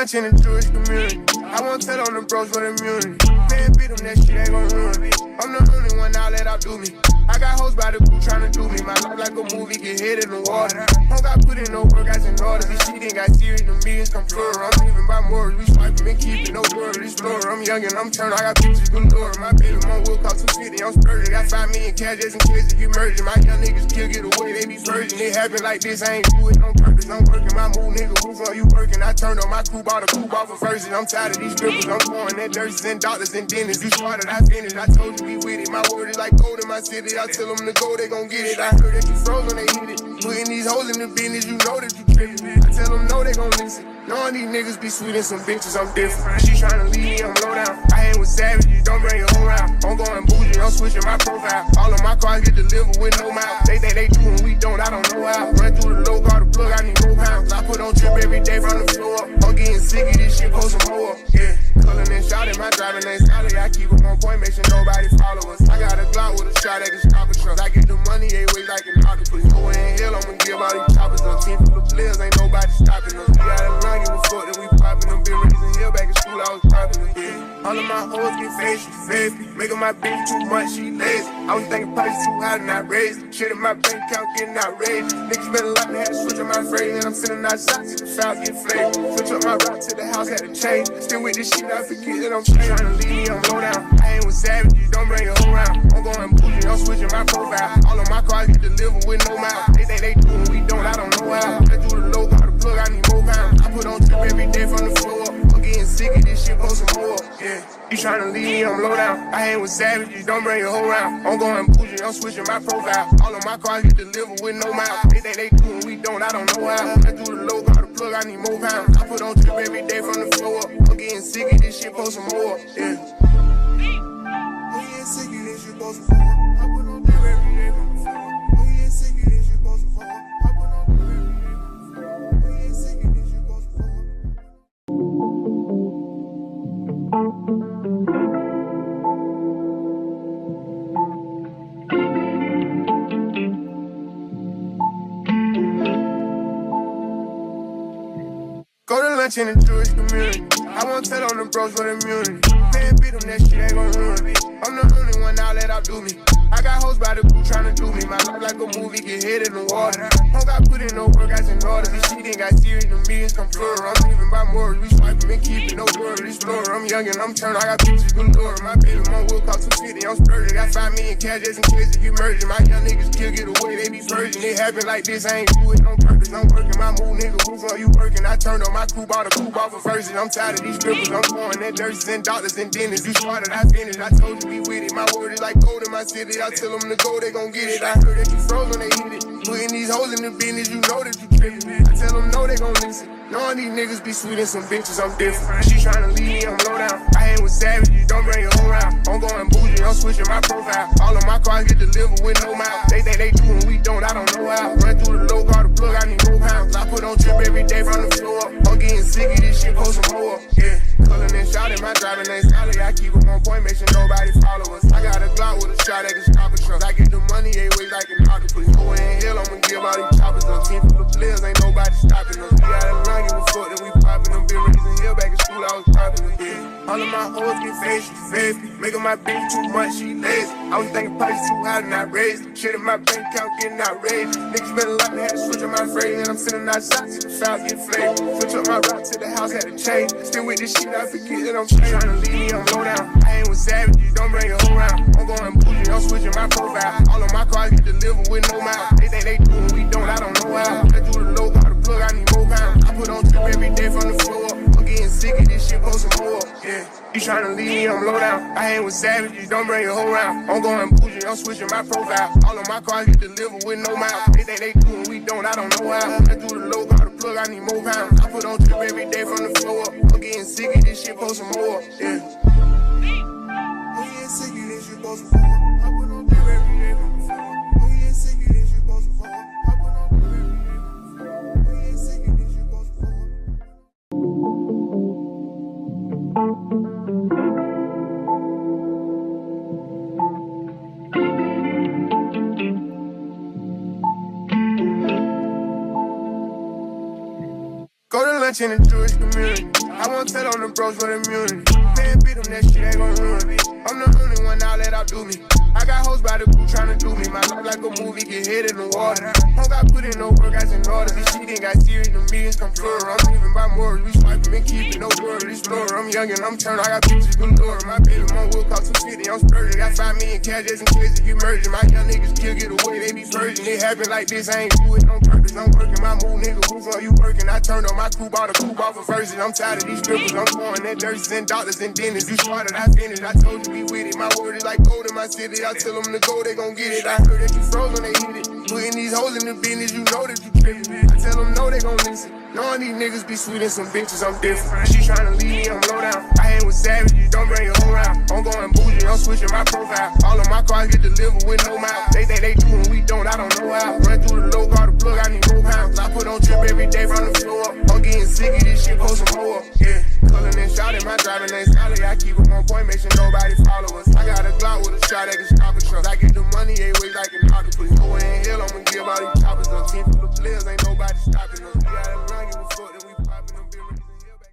lunch in the Jewish community. I won't tell on the bros for immunity. Man, beat them, that shit ain't gon' ruin me. I'm the only one now let outdo me. I got hoes by the crew tryna do me. My life like a movie, get hit in the water. Don't got put in no work, guys in order. This shit ain't got serious, the meetings come plural. I'm leaving by morals, we swiping and keeping no word. Explorer, I'm young and I'm turned, I got pictures galore. My baby mom will cost 250, I'm spurting. Got 5 million cash just in case if you merging. My young niggas kill, get away, they be virgin. It happen like this, I ain't do it on purpose. I'm working my move, nigga, who for you working? I turned on my crew, bought a coupe off of verses. I'm tired of these strippers, I'm pouring that nurses and doctors and dentists. You started, I finished, I told you we with it. My word is like gold in my city, I tell them to go, they gon' get it. I heard that you froze when they hit it. Putting these hoes in the business, you know that you trippin'. I tell them no, they gon' listen. Knowing these niggas be sweet and some bitches, I'm different. She tryna leave me, I'm low down. I ain't with savages, don't bring your whole round. I'm going bougie, I'm switching my profile. All of my cars get delivered with no mouth. They think they do and we don't, I don't know how. Run through the low, call the plug, I need more pounds. I put on trip every day from the floor up. I'm getting sick of this shit, post some more up. Yeah, cullin' and shouting, my driving ain't solid. I keep it on point, make sure nobody follow us. I got a Glock with a shot that can stop a truck. I get the money, ain't ways like an octopus. Go in hell, I'ma give all these choppers up. Team full of players, ain't nobody stopping us. We got a run, give a fuck that we poppin' them. Been raising hell back in school, I was popular. Yeah, all of my hoes get face, making my bitch too much, she lazy. I was thinking price too high and not raised. Shit in my bank account getting outraged. Niggas spend a lot and had to switch up my phrase. And I'm sitting outside till the fouls get flamed. Switch up my route to the house, had to change. Still with this shit, I forget that I'm straight. Tryna leave me, I'm low down. I ain't with savages, don't bring your whole round. I'm going bougie, I'm switching my profile. All of my cars get delivered with no mouth. They think they do and we don't, I don't know how. Run through the low, call the plug, I need more pounds. I put on trip every day from the floor up. I'm getting sick of this shit, post some more up. Yeah, you tryna leave me, I'm low down. I ain't with savages, don't bring your whole round. I'm going bougie, I'm switching my profile. All of my cars get delivered with no mouth. They think they do and we don't, I don't know how. Run through the low, call the plug, I need more pounds. I put on trip every day from the floor up. I'm getting sick of this shit, post some more up. Yeah, I'm getting sick of this shit, post some more up. I put on trip every day from the floor up. I'm getting sick of this shit, post some more up. I put on trip every day from the floor up. I'm getting sick of this shit, post some more up. Go to lunch in the Jewish community. I won't tell on the bros for immunity. Man, beat them, that shit ain't gon' ruin me. I'm the only one now let outdo me. I got hoes by the crew tryna do me. My life like a movie, get hit in the water. Don't got put in no work, guys in order. This shit ain't got serious, the meetings come plural. I'm leaving by morals, we swiping and keeping no word. Explorer, I'm young and I'm turned, I got pictures galore. My baby mom will cost 250, I'm spurting. Got 5 million cash just in case if you merging. My young niggas kill, get away, they be virgin. It happen like this, I ain't do it on purpose. I'm working my move, nigga, who for you working? I turned on my crew, bought a coupe off of verses. I'm tired of these strippers, I'm pouring that nurses and doctors and dentists. You started, I finished, I told you we with it. My word is like gold in my city, I tell them to go, they gon' get it. I heard that you froze when they hit it. Putting these hoes in the business, you know that you trippin'. I tell them no, they gon' listen. Knowing these niggas be sweet and some bitches, I'm different. She tryna leave me, I'm low down. I ain't with savages, don't bring your whole round. I'm going bougie, I'm switching my profile. All of my cars get delivered with no mouth. They think they do and we don't, I don't know how. Run through the low, call the plug, I need more pounds. I put on trip every day from the floor up. I'm getting sick of this shit, post some more up. Yeah, cullin' and shouting, my driving ain't solid. I keep it on point, make sure nobody follow us. I got a Glock with a shot that can stop a truck. I get the money, ain't ways like an octopus. Go in hell, I'ma give all these choppers up. Team full of players, ain't nobody stopping us. We got a run, give a fuck that we poppin' them. Been raising hell back in school, I was popular. Yeah, all of my hoes get face, making my bitch too much, she lazy. I was thinking price too high and not raised. Shit in my bank account getting outraged. Niggas spend a lot and had to switch up my phrase. And I'm sitting outside till the fouls get flamed. Switch up my route to the house, had to change. Still with this shit, I forget that I'm straight. Tryna leave me, I'm low down. I ain't with savages, don't bring your whole round. I'm going bougie, I'm switching my profile. All of my cars get delivered with no mouth. They think they do and we don't, I don't know how. Run through the low, call the plug, I need more pounds. I put on trip every day from the floor up. I'm getting sick of this shit, post some more up. Yeah, you tryna leave me, I'm low down. I ain't with savages, don't bring your whole round. I'm going bougie, I'm switching my profile. All of my cars get delivered with no mouth. They think they do and we don't, I don't know how. Run through the low, call the plug, I need more pounds. I put on trip every day from the floor up. I'm getting sick of this shit, post some more up. Yeah, I'm getting sick of this shit, post some more up. I put on trip every day from the floor up. I'm getting sick of this shit, post some more up. I put on trip every day from the floor up. I'm getting sick of this shit, post some more up. Go to lunch in the Jewish community. I won't tell on the bros for the immunity. Man, beat them, that shit ain't gon' ruin me. I'm the only one now let outdo me. I got hoes by the group tryna do me. My life like a movie, get hit in the water. Don't got put in no work, I in order. This shit ain't got serious, the meetings come plural. I'm living by morals, we swiping and keeping no word. Explorer, I'm young and I'm turned, I got pictures galore. My baby mom will cost 250, I'm splurging. Got 5 million cash just in case it get merging. My young niggas still get away, they be virgin. It happen like this, I ain't do it on purpose. I'm working my move, nigga, who's on you working? I turned on my crew, bought a coupe off a version. I'm tired of these strippers, I'm pouring that nurses and doctors and dentists. You started, I finished, I told you be with it. My word is like gold in my city, I tell them to go, they gon' get it. I heard that you froze when they hit it. Putting these hoes in the business, you know that you trippin'. I tell them no, they gon' listen. Knowing these niggas be sweet and some bitches, I'm different. She tryna leave me, I'm low down. I hang with savages, don't bring your whole round. I'm going bougie, I'm switching my profile. All of my cars get delivered with no mouth. They think they do and we don't, I don't know how. Run through the low car, the plug, I need more pounds. I put on drip every day from the floor up. I'm getting sick of this shit, post some more up. Yeah, cullin' and shouting, my driving ain't solid. I keep it on point, make sure nobody follow us. I got a Glock with a shot that can stop a truck. I get the money, ain't wait.